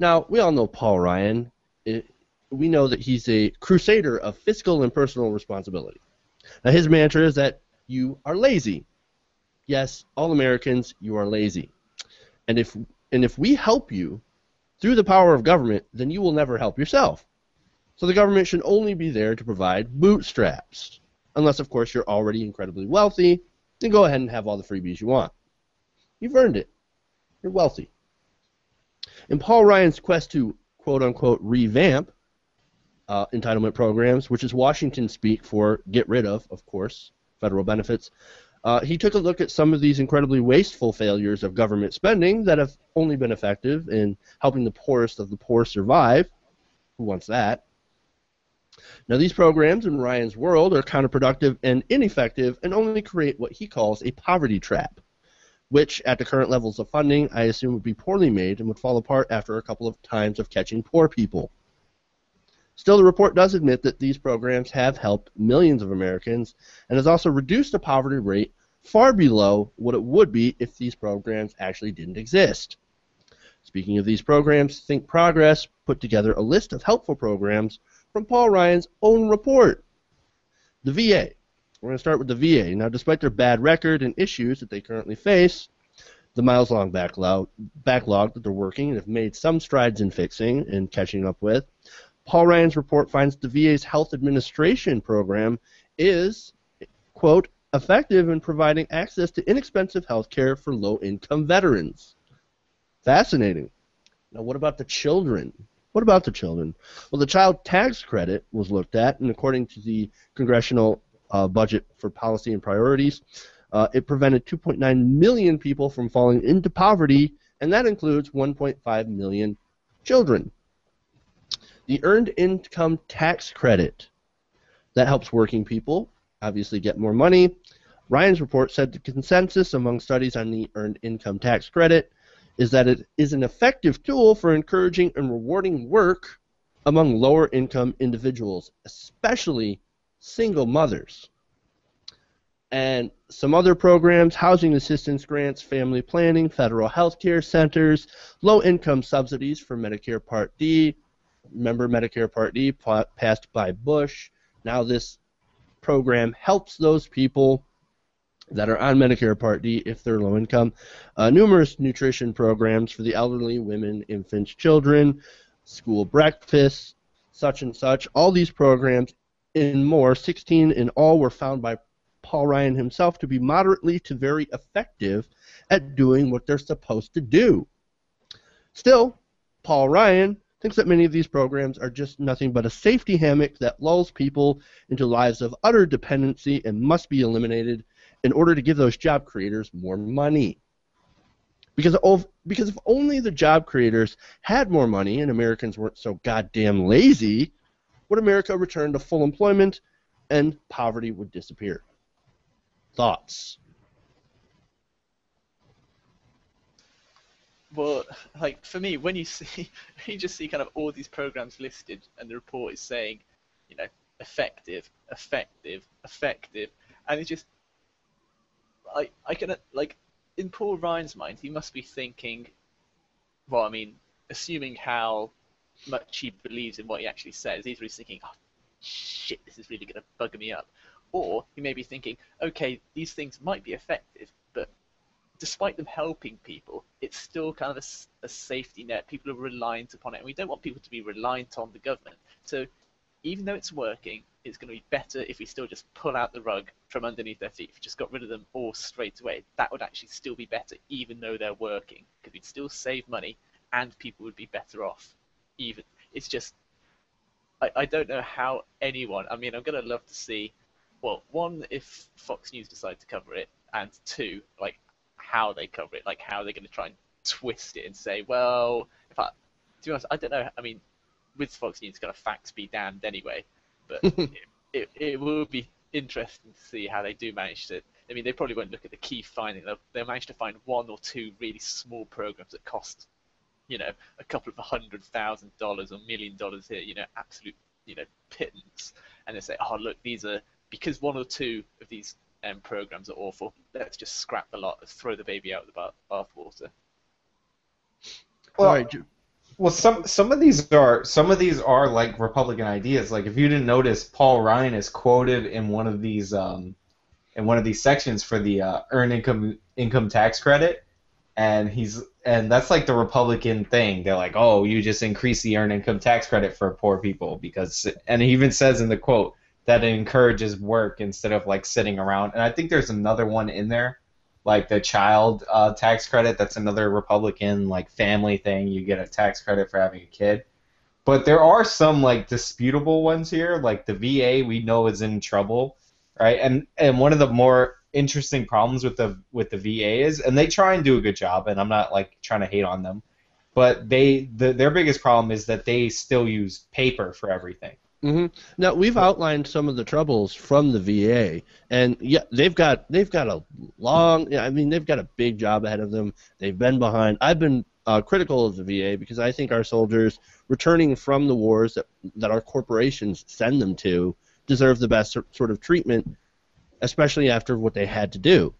Now, we all know Paul Ryan. We know that he's a crusader of fiscal and personal responsibility. Now, his mantra is that you are lazy. Yes, all Americans, you are lazy. And if we help you through the power of government, then you will never help yourself. So the government should only be there to provide bootstraps. Unless, of course, you're already incredibly wealthy, then go ahead and have all the freebies you want. You've earned it. You're wealthy. In Paul Ryan's quest to, quote-unquote, revamp entitlement programs, which is Washington speak for get rid of course, federal benefits, he took a look at some of these incredibly wasteful failures of government spending that have only been effective in helping the poorest of the poor survive. Who wants that? Now, these programs in Ryan's world are counterproductive and ineffective and only create what he calls a poverty trap, which, at the current levels of funding, I assume would be poorly made and would fall apart after a couple of times of catching poor people. Still, the report does admit that these programs have helped millions of Americans and has also reduced the poverty rate far below what it would be if these programs actually didn't exist. Speaking of these programs, Thinkprogress put together a list of helpful programs from Paul Ryan's own report. The VA. We're going to start with the VA. Now, despite their bad record and issues that they currently face, the miles-long backlog that they're working and have made some strides in fixing and catching up with, Paul Ryan's report finds the VA's health administration program is, quote, effective in providing access to inexpensive health care for low-income veterans. Fascinating. Now, what about the children? What about the children? Well, the child tax credit was looked at, and according to the Congressional Budget for Policy and Priorities, it prevented 2.9 million people from falling into poverty, and that includes 1.5 million children. The Earned Income Tax Credit, that helps working people obviously get more money. Ryan's report said the consensus among studies on the Earned Income Tax Credit is that it is an effective tool for encouraging and rewarding work among lower income individuals, especially single mothers. And some other programs, housing assistance grants, family planning, federal health care centers, low-income subsidies for Medicare Part D. Remember Medicare Part D passed by Bush. Now this program helps those people that are on Medicare Part D if they're low income. Numerous nutrition programs for the elderly, women, infants, children, school breakfasts, such and such. All these programs and more, 16 in all, were found by Paul Ryan himself to be moderately to very effective at doing what they're supposed to do. Still, Paul Ryan thinks that many of these programs are just nothing but a safety hammock that lulls people into lives of utter dependency and must be eliminated in order to give those job creators more money. Because if only the job creators had more money and Americans weren't so goddamn lazy, would America return to full employment and poverty would disappear. Thoughts? Well, like for me, when you just see kind of all these programs listed, and the report is saying, you know, effective, effective, effective, and it's just, I can like, in Paul Ryan's mind, he must be thinking, well, I mean, assuming how much he believes in what he actually says, he's really thinking, oh, shit, this is really going to bug me up. Or he may be thinking, okay, these things might be effective, but despite them helping people, it's still kind of a safety net. People are reliant upon it, and we don't want people to be reliant on the government. So even though it's working, it's going to be better if we still just pull out the rug from underneath their feet. If we just got rid of them all straight away, that would actually still be better, even though they're working, because we'd still save money, and people would be better off. Even it's just, I don't know how anyone. I mean, I'm going to love to see, well, one, if Fox News decide to cover it, and two, like, how they cover it, like how they're going to try and twist it and say, well, to be honest, I don't know. I mean, with Fox News, it's going to facts be damned anyway, but it will be interesting to see how they do manage to. I mean, they probably won't look at the key finding. They'll manage to find one or two really small programs that cost, you know, a couple of $100,000 or $1 million here, you know, absolute, you know, pittance, and they say, oh, look, these are, because one or two of these programs are awful, let's just scrap the lot, let's throw the baby out with the bathwater. Well, all right, Well, some of these are like Republican ideas. Like if you didn't notice, Paul Ryan is quoted in one of these sections for the earned income tax credit, and that's like the Republican thing. They're like, oh, you just increase the earned income tax credit for poor people because, and he even says in the quote that it encourages work instead of like sitting around. And I think there's another one in there, like the child tax credit. That's another Republican like family thing. You get a tax credit for having a kid. But there are some like disputable ones here, like the VA we know is in trouble, right? And one of the more interesting problems with the VA is, and they try and do a good job, and I'm not like trying to hate on them, but their biggest problem is that they still use paper for everything. Hmm. Now we've outlined some of the troubles from the VA, and yeah, they've got a long. Yeah, I mean, they've got a big job ahead of them. They've been behind. I've been critical of the VA because I think our soldiers returning from the wars that our corporations send them to deserve the best sort of treatment, especially after what they had to do.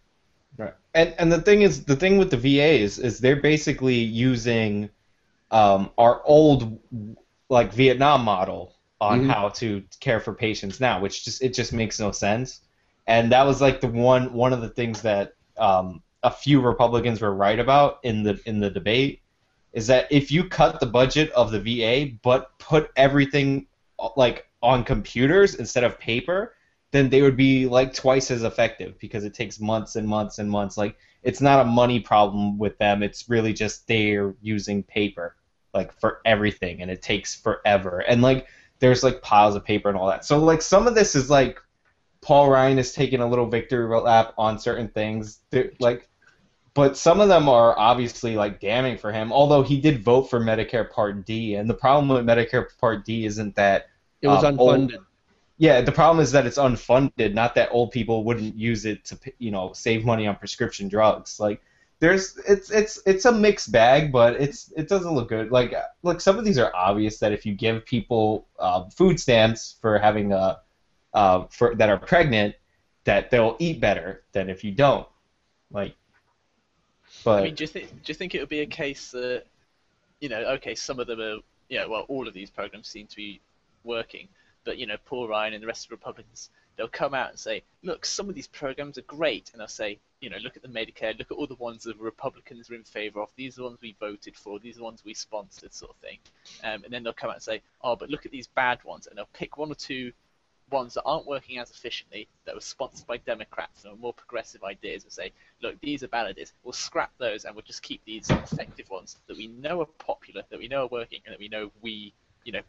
Right. And the thing with the VA is they're basically using our old like Vietnam model on Hmm. how to care for patients now, which just makes no sense. And that was like the one of the things that a few Republicans were right about in the debate is that if you cut the budget of the VA but put everything like on computers instead of paper, then they would be like twice as effective because it takes months and months and months. Like it's not a money problem with them. It's really just they're using paper like for everything and it takes forever. And like there's like piles of paper and all that. So like some of this is like Paul Ryan is taking a little victory lap on certain things. Like but some of them are obviously like damning for him. Although he did vote for Medicare Part D, and the problem with Medicare Part D isn't that It was old. unfunded. Yeah, the problem is that it's unfunded. Not that old people wouldn't use it to save money on prescription drugs. Like it's a mixed bag, but it doesn't look good. Like look, some of these are obvious that if you give people food stamps for having a for that are pregnant, that they'll eat better than if you don't. Like, I mean, but do you think it would be a case that, okay, some of them are, well, all of these programs seem to be working, but Paul Ryan and the rest of the Republicans, they'll come out and say, look, some of these programs are great, and they'll say, look at the Medicare, look at all the ones that Republicans are in favor of. These are the ones we voted for. These are the ones we sponsored, sort of thing. And then they'll come out and say, oh, but look at these bad ones, and they'll pick one or two ones that aren't working as efficiently, that were sponsored by Democrats and are more progressive ideas, and say, look, these are bad ideas. We'll scrap those and we'll just keep these effective ones that we know are popular, that we know are working, and that we know we,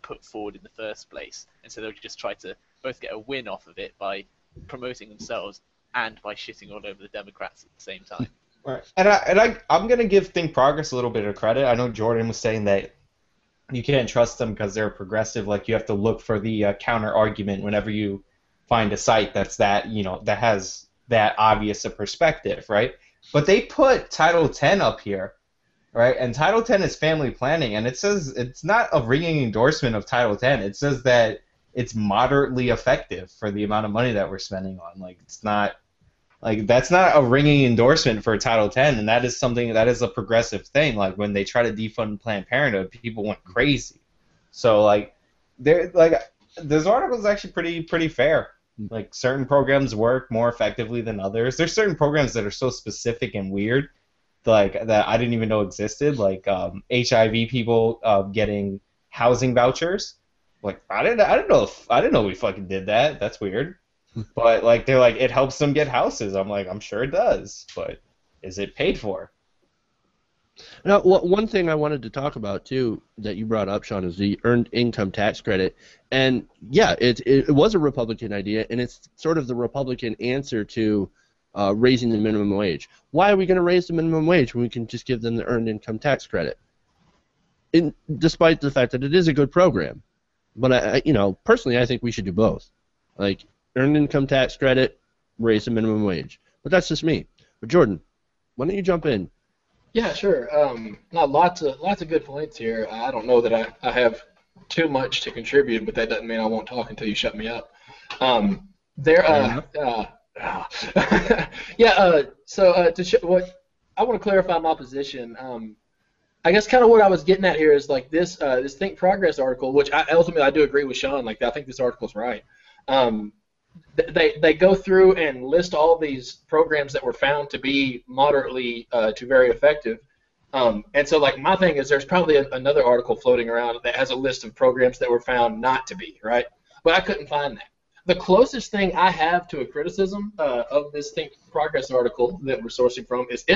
put forward in the first place. And so they'll just try to both get a win off of it by promoting themselves and by shitting all over the Democrats at the same time. right. I'm gonna give Think Progress a little bit of credit. I know Jordan was saying that you can't trust them because they're progressive. Like you have to look for the counter argument whenever you find a site that's that has that obvious a perspective, right? But they put Title 10 up here, right? And Title 10 is family planning, and it says it's not a ringing endorsement of Title 10. It says that it's moderately effective for the amount of money that we're spending on. Like it's not like that's not a ringing endorsement for Title 10, and that is something that is a progressive thing. Like when they try to defund Planned Parenthood, people went crazy. So like they're like this article is actually pretty fair. Like certain programs work more effectively than others. There's certain programs that are so specific and weird, like that I didn't even know existed. Like HIV people getting housing vouchers. Like I didn't know we fucking did that. That's weird. But like they're like it helps them get houses. I'm like I'm sure it does, but is it paid for? Now, one thing I wanted to talk about too that you brought up, Sean, is the earned income tax credit. And yeah, it was a Republican idea, and it's sort of the Republican answer to raising the minimum wage. Why are we going to raise the minimum wage when we can just give them the earned income tax credit? Despite the fact that it is a good program, but personally, I think we should do both. Like earned income tax credit, raise the minimum wage. But that's just me. But Jordan, why don't you jump in? Yeah, sure. Not lots of good points here. I don't know that I have too much to contribute, but that doesn't mean I won't talk until you shut me up. There, Fair enough. yeah. So what I want to clarify my position. I guess kind of what I was getting at here is like this Think Progress article, which ultimately I do agree with Sean. Like I think this article's right. They go through and list all these programs that were found to be moderately to very effective. And so like my thing is there's probably another article floating around that has a list of programs that were found not to be, right? But I couldn't find that. The closest thing I have to a criticism of this Think Progress article that we're sourcing from is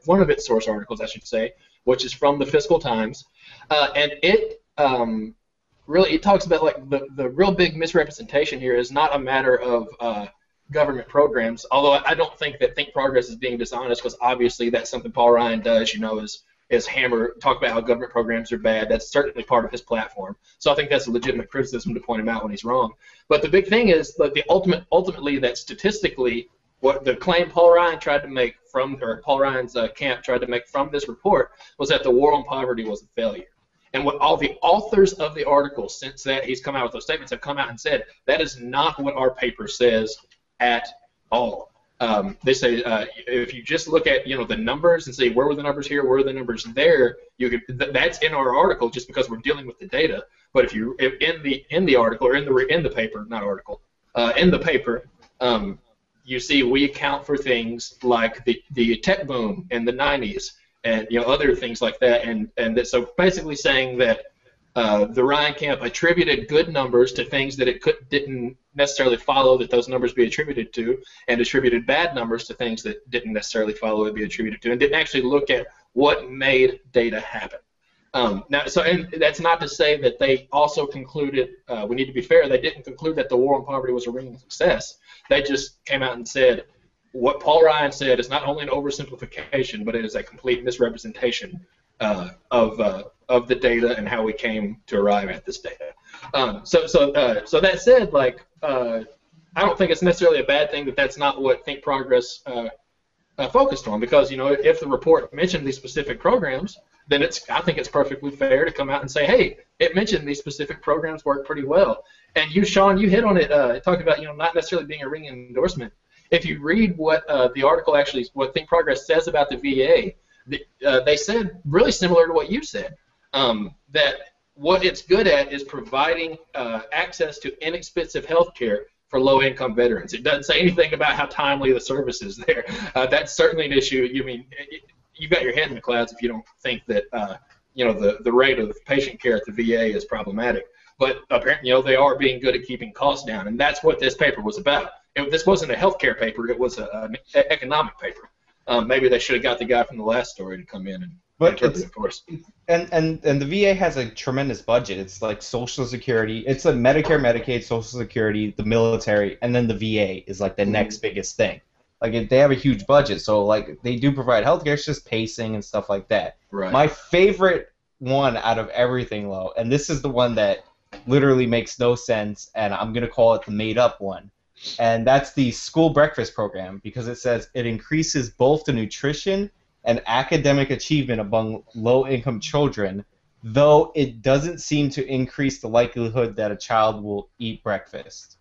one of its source articles, I should say, which is from the Fiscal Times, and it really it talks about like the real big misrepresentation here is not a matter of government programs, although I don't think that Think Progress is being dishonest, because obviously that's something Paul Ryan does, is talk about how government programs are bad. That's certainly part of his platform. So I think that's a legitimate criticism to point him out when he's wrong. But the big thing is like ultimately that statistically what the claim Paul Ryan tried to make Paul Ryan's camp tried to make from this report was that the war on poverty was a failure. And what all the authors of the article, since that he's come out with those statements, have come out and said, that is not what our paper says at all. They say if you just look at the numbers and say where were the numbers here, where were the numbers there, that's in our article just because we're dealing with the data. But if in the article or in the paper, not article, in the paper, you see we account for things like the tech boom in the 90s and other things like that, and so basically saying that the Ryan camp attributed good numbers to things that it didn't necessarily follow that those numbers be attributed to, and attributed bad numbers to things that didn't necessarily follow it be attributed to, and didn't actually look at what made data happen. And that's not to say that they also concluded, we need to be fair, they didn't conclude that the war on poverty was a ringing success. They just came out and said what Paul Ryan said is not only an oversimplification, but it is a complete misrepresentation of the data and how we came to arrive at this data. So that said, like I don't think it's necessarily a bad thing that that's not what Think Progress focused on, because if the report mentioned these specific programs, then I think it's perfectly fair to come out and say, hey, it mentioned these specific programs work pretty well. And Sean, you hit on it. Talked about not necessarily being a ringing endorsement. If you read what the article actually, what Think Progress says about the VA, they said really similar to what you said, that what it's good at is providing access to inexpensive health care for low-income veterans. It doesn't say anything about how timely the service is there. That's certainly an issue. You've got your head in the clouds if you don't think that the rate of patient care at the VA is problematic. But apparently, they are being good at keeping costs down, and that's what this paper was about. This wasn't a healthcare paper; it was an economic paper. Maybe they should have got the guy from the last story to come in and interpret it, of course. And the VA has a tremendous budget. It's like Social Security. It's like Medicare, Medicaid, Social Security, the military, and then the VA is like the next biggest thing. Like they have a huge budget, so like they do provide healthcare. It's just pacing and stuff like that. Right. My favorite one out of everything, though, and this is the one that literally makes no sense, and I'm gonna call it the made-up one, and that's the school breakfast program, because it says it increases both the nutrition and academic achievement among low-income children, though it doesn't seem to increase the likelihood that a child will eat breakfast.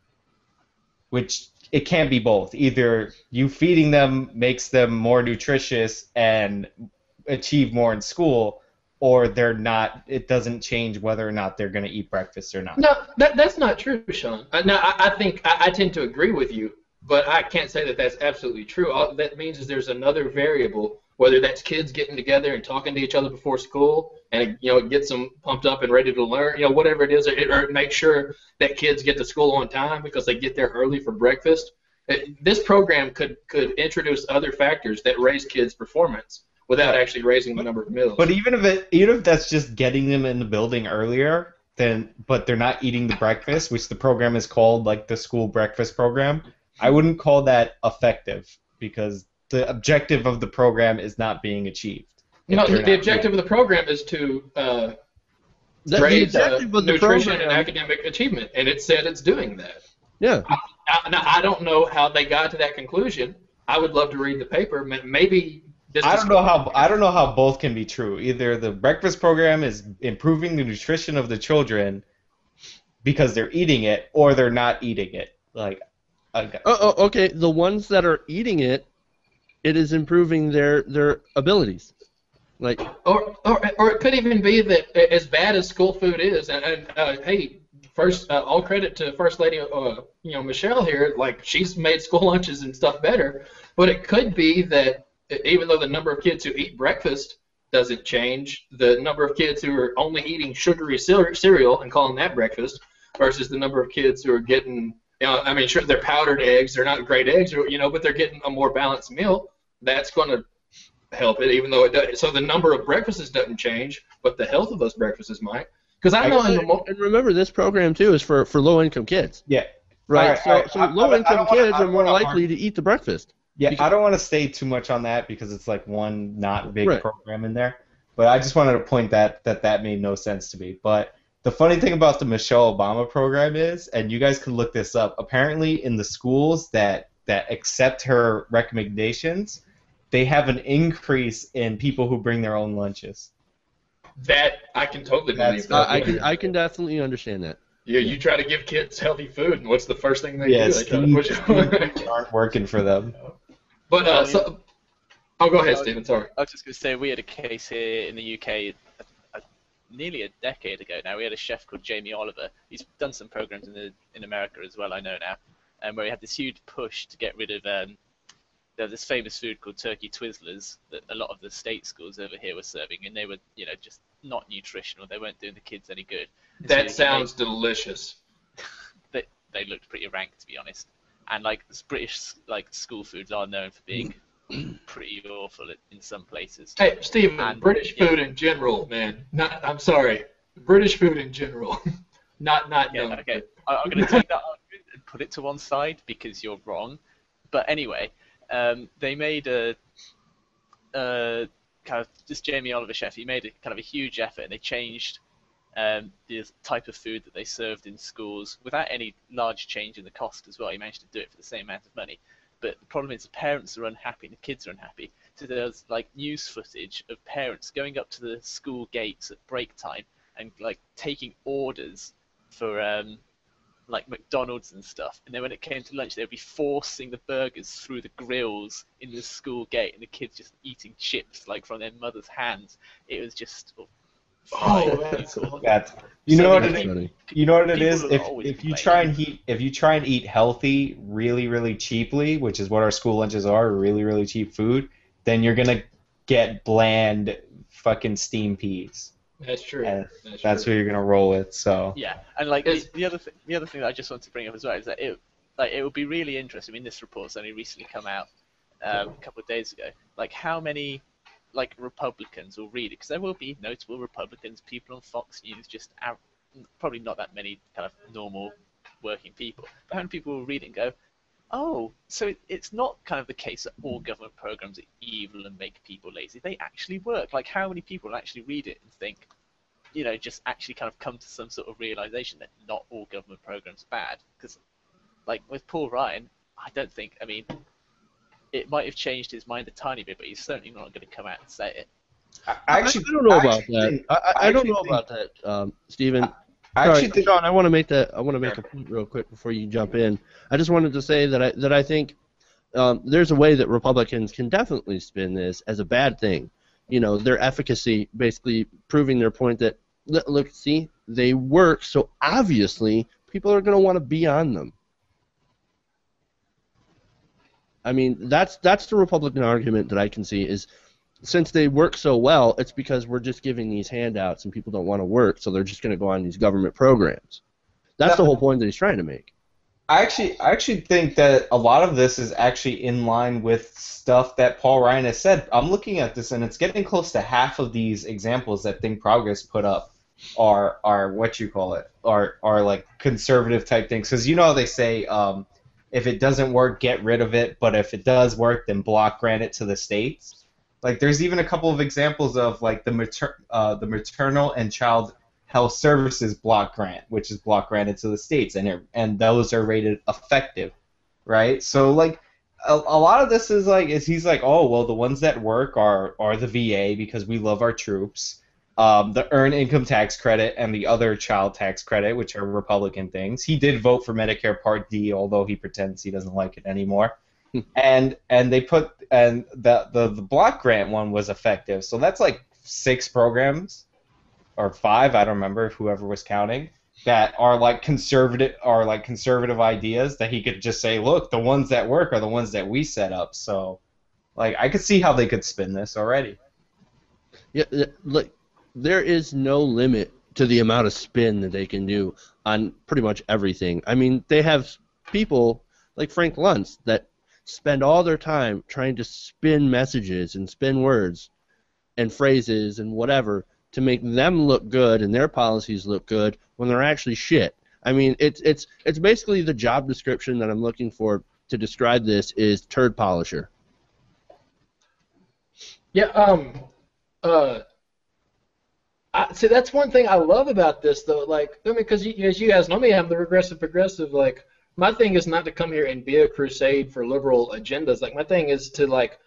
Which it can't be both. Either you feeding them makes them more nutritious and achieve more in school, or they're not. It doesn't change whether or not they're going to eat breakfast or not. No, that's not true, Sean. I think I tend to agree with you, but I can't say that that's absolutely true. All that means is there's another variable, whether that's kids getting together and talking to each other before school, and it gets them pumped up and ready to learn, whatever it is, or make sure that kids get to school on time because they get there early for breakfast. This program could introduce other factors that raise kids' performance without actually raising the number of meals. But even if that's just getting them in the building earlier, but they're not eating the breakfast, which the program is called like the school breakfast program, I wouldn't call that effective, because the objective of the program is not being achieved. The objective of the program is to raise nutrition and academic achievement, and it said it's doing that. Yeah. Now, I don't know how they got to that conclusion. I would love to read the paper. Maybe I don't know how both can be true. Either the breakfast program is improving the nutrition of the children because they're eating it, or they're not eating it. Okay. The ones that are eating it, it is improving their abilities. Like, or it could even be that as bad as school food is, and hey, first all credit to First Lady, Michelle here. Like she's made school lunches and stuff better, but it could be that even though the number of kids who eat breakfast doesn't change, the number of kids who are only eating sugary cereal and calling that breakfast versus the number of kids who are getting, I mean, sure, they're powdered eggs, they're not great eggs, but they're getting a more balanced meal. That's going to help it, even though it does. So the number of breakfasts doesn't change, but the health of those breakfasts might. Because I know and remember, this program too is for low-income kids. Yeah. Right. So low-income kids are more likely to eat the breakfast. Yeah, I don't want to say too much on that because it's like one not big program in there. But I just wanted to point that made no sense to me. But the funny thing about the Michelle Obama program is, and you guys can look this up, apparently in the schools that accept her recommendations, they have an increase in people who bring their own lunches. That I can totally believe. I can definitely understand that. Yeah, you try to give kids healthy food, and what's the first thing they do? They try to push it. Aren't working for them. But go ahead, Stephen. Sorry. I was just going to say we had a case here in the UK nearly a decade ago now. We had a chef called Jamie Oliver. He's done some programs in America as well, I know now, where he had this huge push to get rid of there's this famous food called turkey Twizzlers that a lot of the state schools over here were serving, and they were, just not nutritional. They weren't doing the kids any good. And that sounds delicious. They looked pretty rank, to be honest. And British school foods are known for being pretty awful in some places. Hey, Stephen, British food in general, man. I'm sorry, British food in general. not known. Okay, I'm going to take that argument and put it to one side because you're wrong. But anyway. They made a kind of this Jamie Oliver chef. He made a kind of a huge effort, and they changed the type of food that they served in schools without any large change in the cost as well. He managed to do it for the same amount of money. But the problem is the parents are unhappy and the kids are unhappy. So there's news footage of parents going up to the school gates at break time and taking orders for McDonald's and stuff, and then when it came to lunch, they would be forcing the burgers through the grills in the school gate, and the kids just eating chips from their mother's hands. It was just that's you know what it is. If you try and eat healthy really, really cheaply, which is what our school lunches are, really, really cheap food, then you're gonna get bland fucking steamed peas. That's true. And that's what you're gonna roll with. So yeah, and the other thing that I just want to bring up as well is that it would be really interesting. I mean, this report's only recently come out a couple of days ago. How many Republicans will read it? Because there will be notable Republicans, people on Fox News, just probably not that many kind of normal working people. But how many people will read it and go, oh, so it's not kind of the case that all government programs are evil and make people lazy. They actually work. How many people will actually read it and think, just actually kind of come to some sort of realization that not all government programs are bad? Because, with Paul Ryan, I don't think, it might have changed his mind a tiny bit, but he's certainly not going to come out and say it. I don't know about that. I don't know about that, Stephen. Sean, I want to make a point real quick before you jump in. I just wanted to say that I think there's a way that Republicans can definitely spin this as a bad thing. Their efficacy, basically proving their point that look, see, they work, so obviously people are going to want to be on them. That's the Republican argument that I can see is, since they work so well, it's because we're just giving these handouts and people don't want to work, so they're just going to go on these government programs. That's the whole point that he's trying to make. I actually think that a lot of this is actually in line with stuff that Paul Ryan has said. I'm looking at this, and it's getting close to half of these examples that Thinkprogress put up are what you call it, are conservative type things. Because they say if it doesn't work, get rid of it, but if it does work, then block grant it to the states. There's even a couple of examples of the maternal and child health services block grant, which is block granted to the states, and those are rated effective, right? So a lot of this is he's oh well, the ones that work are the VA because we love our troops, the earned income tax credit and the other child tax credit, which are Republican things. He did vote for Medicare Part D, although he pretends he doesn't like it anymore. and they put the block grant one was effective, so that's 6 programs or 5, I don't remember, whoever was counting, that are like conservative ideas that he could just say, look, the ones that work are the ones that we set up. So, like, I could see how they could spin this already. Yeah, like there is no limit to the amount of spin that they can do on pretty much everything. I mean, they have people like Frank Luntz that spend all their time trying to spin messages and spin words and phrases and whatever to make them look good and their policies look good when they're actually shit. I mean, it's basically the job description that I'm looking for to describe this is turd polisher. Yeah. See, that's one thing I love about this, though. Like, I mean, because as you guys know me, I'm the regressive progressive. Like, my thing is not to come here and be a crusade for liberal agendas. Like, my thing is to, like,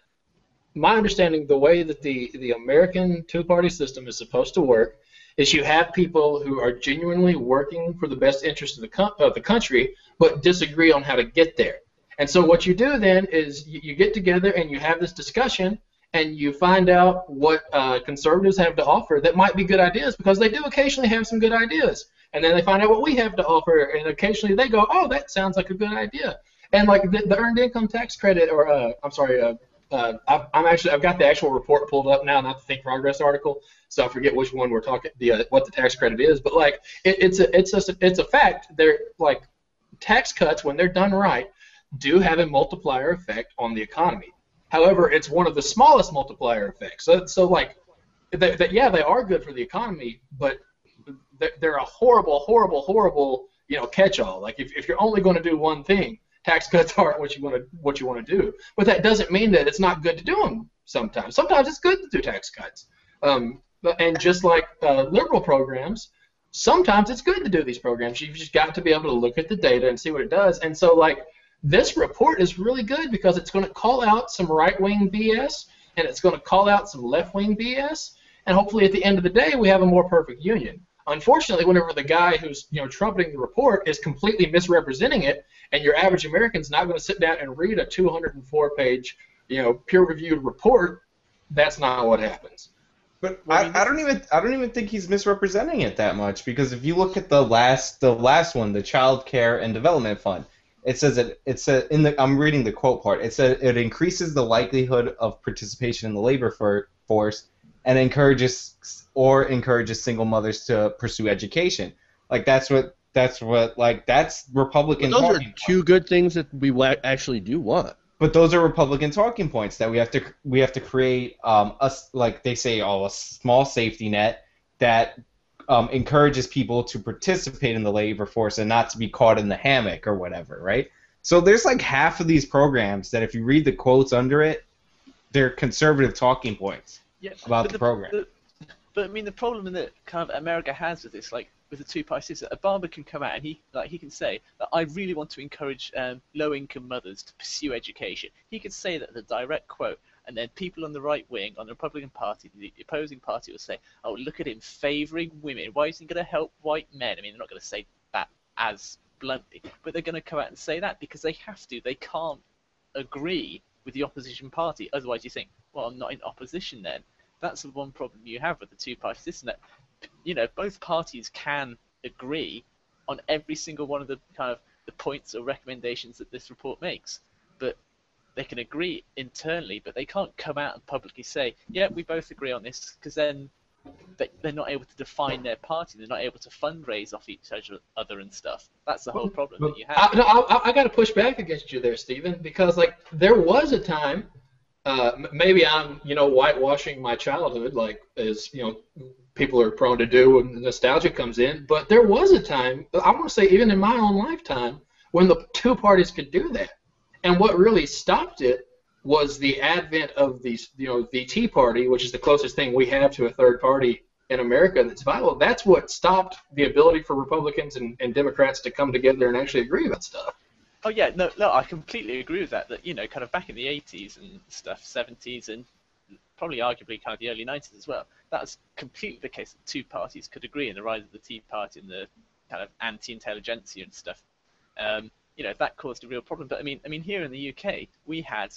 my understanding, the way that the American two-party system is supposed to work is you have people who are genuinely working for the best interest of the country, but disagree on how to get there. And so what you do then is you get together and you have this discussion, and you find out what conservatives have to offer that might be good ideas, because they do occasionally have some good ideas. And then they find out what we have to offer, and occasionally they go, oh, that sounds like a good idea. And like the earned income tax credit, or I've got the actual report pulled up now, not the Thinkprogress article, so I forget which one we're talking, what the tax credit is. But like it's a fact. They're like tax cuts, when they're done right, do have a multiplier effect on the economy. However, it's one of the smallest multiplier effects. So like, yeah, they are good for the economy, but they're a horrible, catch-all. Like if you're only going to do one thing, tax cuts aren't what you want to do. But that doesn't mean that it's not good to do them sometimes. Sometimes it's good to do tax cuts. And just like liberal programs, sometimes it's good to do these programs. You've just got to be able to look at the data and see what it does. And so like, this report is really good because it's going to call out some right-wing BS, and it's going to call out some left-wing BS, and hopefully at the end of the day we have a more perfect union. Unfortunately, whenever the guy who's trumpeting the report is completely misrepresenting it, and your average American's not going to sit down and read a 204-page peer-reviewed report, that's not what happens. But I don't even think he's misrepresenting it that much, because if you look at the last one, the Child Care and Development Fund, it says I'm reading the quote part. It said it increases the likelihood of participation in the labor force and encourages single mothers to pursue education. Like that's Republican. But those are two good things that we actually do want. But those are Republican talking points that we have to create like they say, a small safety net that encourages people to participate in the labor force and not to be caught in the hammock or whatever, right? So there's like half of these programs that if you read the quotes under it, they're conservative talking points about the program. But I mean, the problem that kind of America has with this, like with the two-party system, Obama can come out and he can say that I really want to encourage low-income mothers to pursue education. He could say that, the direct quote, and then people on the right wing, on the Republican Party, the opposing party, will say, oh, look at him favouring women. Why isn't he going to help white men? I mean, they're not going to say that as bluntly, but they're going to come out and say that because they have to. They can't agree with the opposition party. Otherwise, you think, well, I'm not in opposition then. That's the one problem you have with the two-party system, that both parties can agree on every single one of the kind of the points or recommendations that this report makes, but they can agree internally, but they can't come out and publicly say, yeah, we both agree on this, because then they're not able to define their party. They're not able to fundraise off each other and stuff. That's the whole problem that you have. I got to push back against you there, Stephen, because like there was a time, maybe I'm whitewashing my childhood, like as people are prone to do when nostalgia comes in, but there was a time, I want to say even in my own lifetime, when the two parties could do that. And what really stopped it was the advent of the Tea Party, which is the closest thing we have to a third party in America that's viable. That's what stopped the ability for Republicans and Democrats to come together and actually agree about stuff. Oh yeah, no, I completely agree with that. That kind of back in the 80s and stuff, 70s, and probably arguably kind of the early 90s as well. That was completely the case that two parties could agree in the rise of the Tea Party and the kind of anti-intelligentsia and stuff. That caused a real problem. But I mean, here in the UK, we had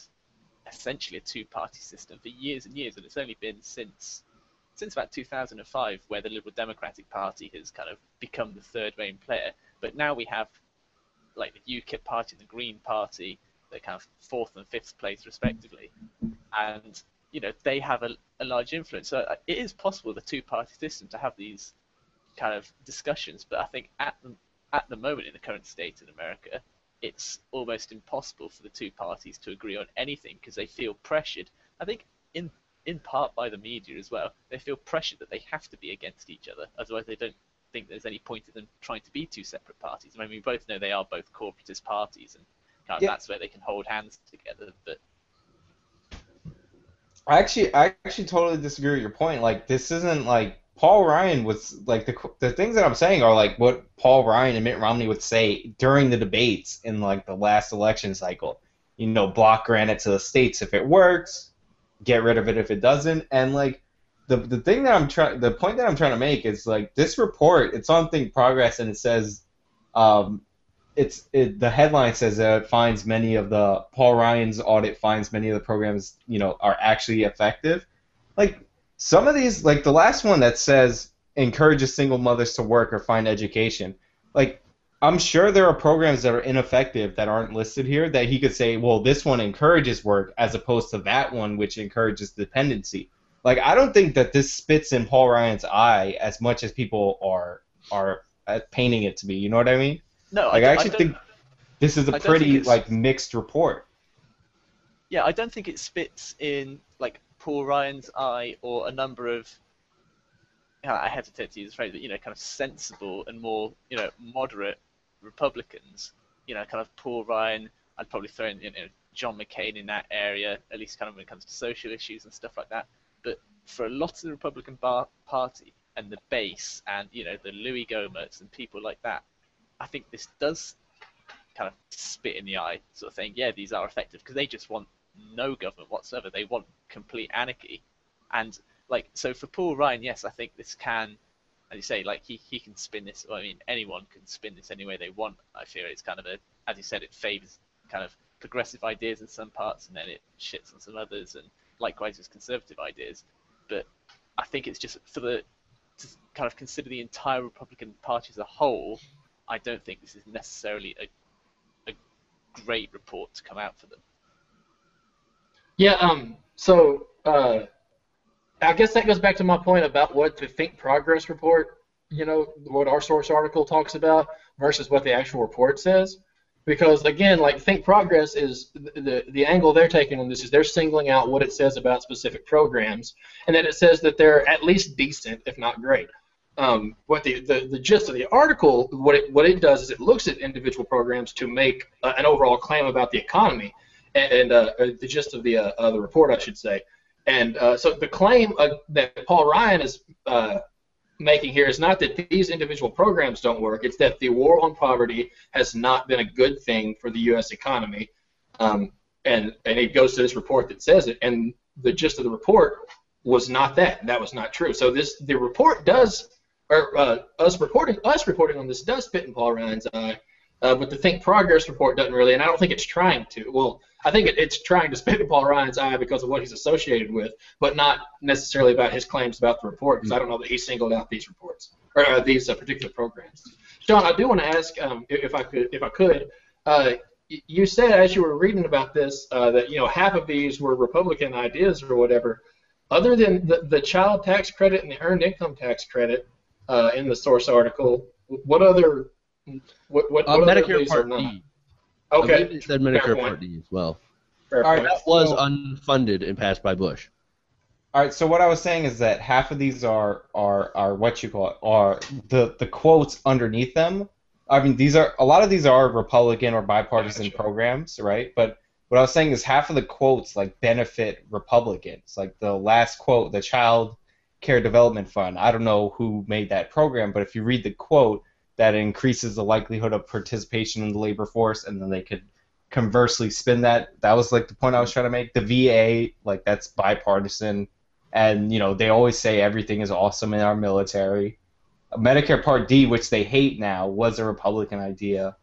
essentially a two-party system for years and years, and it's only been since since about 2005, where the Liberal Democratic Party has kind of become the third main player. But now we have like the UKIP party and the Green Party, they're kind of fourth and fifth place respectively, and they have a large influence. So it is possible the two-party system to have these kind of discussions, but I think at the moment in the current state in America, it's almost impossible for the two parties to agree on anything because they feel pressured. I think in part by the media as well. They feel pressured that they have to be against each other, otherwise they don't think there's any point in them trying to be two separate parties. I mean, we both know they are both corporatist parties, and kind of that's where they can hold hands together. But I actually totally disagree with your point. Like, this isn't like Paul Ryan was like the things that I'm saying are like what Paul Ryan and Mitt Romney would say during the debates in like the last election cycle. Block grant it to the states if it works, get rid of it if it doesn't, and like the point that I'm trying to make is like this report. It's on Thinkprogress, and it says, the headline says that it finds many of the Paul Ryan's audit finds many of the programs are actually effective. Like some of these, like the last one that says encourages single mothers to work or find education. Like I'm sure there are programs that are ineffective that aren't listed here that he could say, well, this one encourages work as opposed to that one which encourages dependency. Like I don't think that this spits in Paul Ryan's eye as much as people are painting it to be. You know what I mean? No, like I actually think this is a pretty like mixed report. Yeah, I don't think it spits in like Paul Ryan's eye or a number of, I hesitate to use the phrase, but kind of sensible and more moderate Republicans. Kind of Paul Ryan, I'd probably throw in John McCain in that area, at least kind of when it comes to social issues and stuff like that. But for a lot of the Republican Party and the base and the Louis Gohmerts and people like that, I think this does kind of spit in the eye, sort of thing. Yeah, these are effective because they just want no government whatsoever. They want complete anarchy, and like so for Paul Ryan, yes, I think this can, as you say, like he can spin this. Well, I mean, anyone can spin this any way they want. I fear it's kind of as you said, it favors kind of progressive ideas in some parts, and then it shits on some others, and likewise with conservative ideas. But I think it's just to kind of consider the entire Republican Party as a whole. I don't think this is necessarily a great report to come out for them. Yeah. So I guess that goes back to my point about what the Thinkprogress report, what our source article talks about versus what the actual report says. Because again, like Thinkprogress is the angle they're taking on this is they're singling out what it says about specific programs, and then it says that they're at least decent, if not great. What the gist of the article, what it does is it looks at individual programs to make an overall claim about the economy, and the gist of the report, I should say. And so the claim that Paul Ryan is making here is not that these individual programs don't work, it's that the war on poverty has not been a good thing for the U.S. economy. And it goes to this report that says it, and the gist of the report was not that. That was not true. So the report does, or us reporting on this does spit in Paul Ryan's eye, but the Thinkprogress report doesn't really, and I don't think it's trying to. Well, I think it's trying to spit in Paul Ryan's eye because of what he's associated with, but not necessarily about his claims about the report, because I don't know that he singled out these reports or these particular programs. John, I do want to ask if I could. You said as you were reading about this that half of these were Republican ideas or whatever. Other than the child tax credit and the earned income tax credit in the source article, what other Medicare Part D. Okay. I believe it said Medicare Part D as well. Fair All point. right, That was unfunded and passed by Bush. All right, so what I was saying is that half of these are what you call it, are the quotes underneath them. I mean, a lot of these are Republican or bipartisan programs, right? But what I was saying is half of the quotes like benefit Republicans. Like the last quote, the Child Care Development Fund. I don't know who made that program, but if you read the quote, that increases the likelihood of participation in the labor force, and then they could conversely spin that. That was like the point I was trying to make. The VA, like that's bipartisan, and they always say everything is awesome in our military. Medicare Part D, which they hate now, was a Republican idea,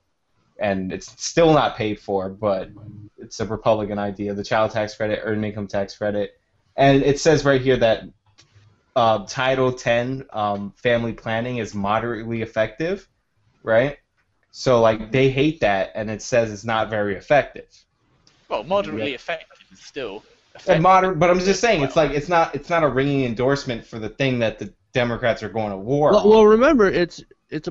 and it's still not paid for, but it's a Republican idea. The child tax credit, earned income tax credit, and it says right here that Title 10 family planning is moderately effective, right? So like they hate that, and it says it's not very effective. Well, moderately effective is still And effective. moderate, but I'm just saying Well, it's like it's not a ringing endorsement for the thing that the Democrats are going to war on. Well, remember, it's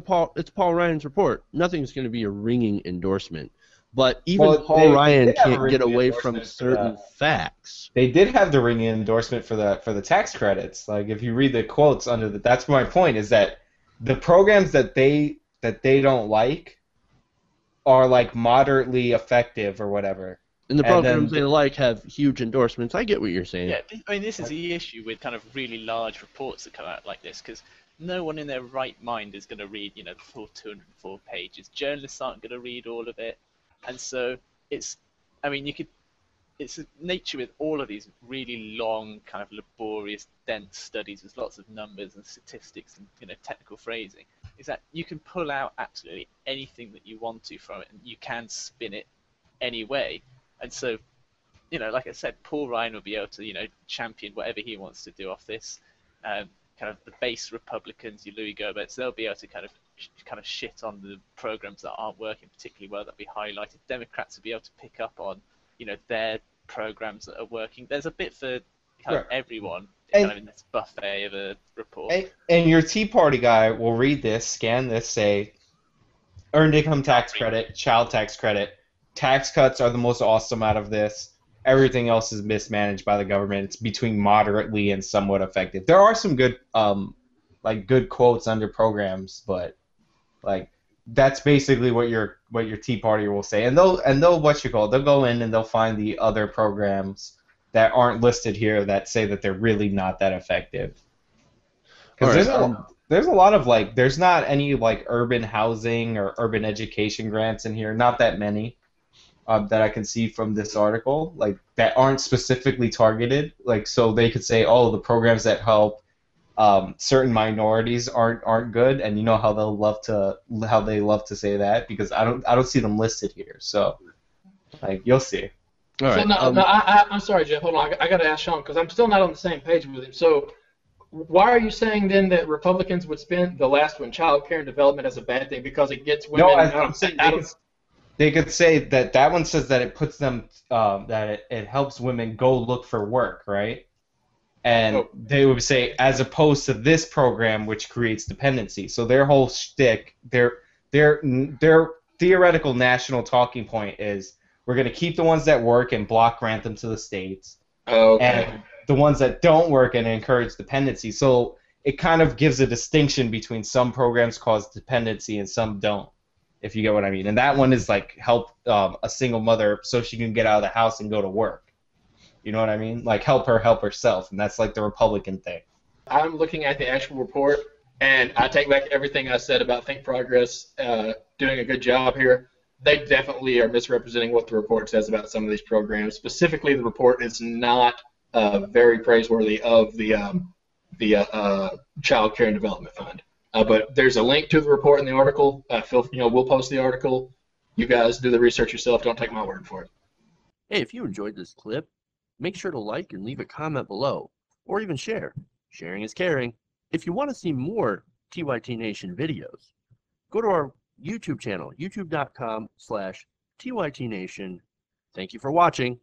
Paul Ryan's report. Nothing's going to be a ringing endorsement. But even Paul Ryan can't get away from certain facts. They did have the ringing endorsement for the tax credits. Like if you read the quotes under the, that's my point, is that the programs that they don't like are like moderately effective or whatever. And the programs they like have huge endorsements. I get what you're saying. Yeah, I mean, this is the issue with kind of really large reports that come out like this, because no one in their right mind is going to read, the full 204 pages. Journalists aren't going to read all of it, and so it's a nature with all of these really long, kind of laborious, dense studies with lots of numbers and statistics and technical phrasing, is that you can pull out absolutely anything that you want to from it, and you can spin it any way. And so, like I said, Paul Ryan will be able to, champion whatever he wants to do off this. Kind of the base Republicans, your Louis Gohberts, they'll be able to kind of shit on the programs that aren't working particularly well. That'll be highlighted. Democrats will be able to pick up on, their programs that are working. There's a bit for kind of everyone kind of in this buffet of a report. And your Tea Party guy will read this, scan this, say, earned income tax credit, child tax credit. Tax cuts are the most awesome out of this. Everything else is mismanaged by the government. It's between moderately and somewhat effective. There are some good, good quotes under programs, but like that's basically what your Tea Party will say. And they'll they'll go in and they'll find the other programs that aren't listed here that say that they're really not that effective. Because there's a lot of there's not any urban housing or urban education grants in here. Not that many. That I can see from this article, that aren't specifically targeted, so they could say, oh, the programs that help certain minorities aren't good, and you know how they love to say that, because I don't see them listed here, so you'll see. All right. So I'm sorry, Jeff. Hold on, I got to ask Sean because I'm still not on the same page with him. So why are you saying then that Republicans would spin the last one, child care and development, as a bad thing because it gets women They could say that one says that it puts them, that it helps women go look for work, right? And they would say, as opposed to this program, which creates dependency. So their whole shtick, their theoretical national talking point is, we're going to keep the ones that work and block grant them to the states. And the ones that don't work and encourage dependency. So it kind of gives a distinction between some programs cause dependency and some don't, if you get what I mean. And that one is help a single mother so she can get out of the house and go to work. You know what I mean? Help her help herself, and that's the Republican thing. I'm looking at the actual report, and I take back everything I said about Thinkprogress doing a good job here. They definitely are misrepresenting what the report says about some of these programs. Specifically, the report is not very praiseworthy of the Child Care and Development Fund. But there's a link to the report in the article. We'll post the article. You guys do the research yourself. Don't take my word for it. Hey, if you enjoyed this clip, make sure to like and leave a comment below, or even share. Sharing is caring. If you want to see more TYT Nation videos, go to our YouTube channel, youtube.com/TYT Nation. Thank you for watching.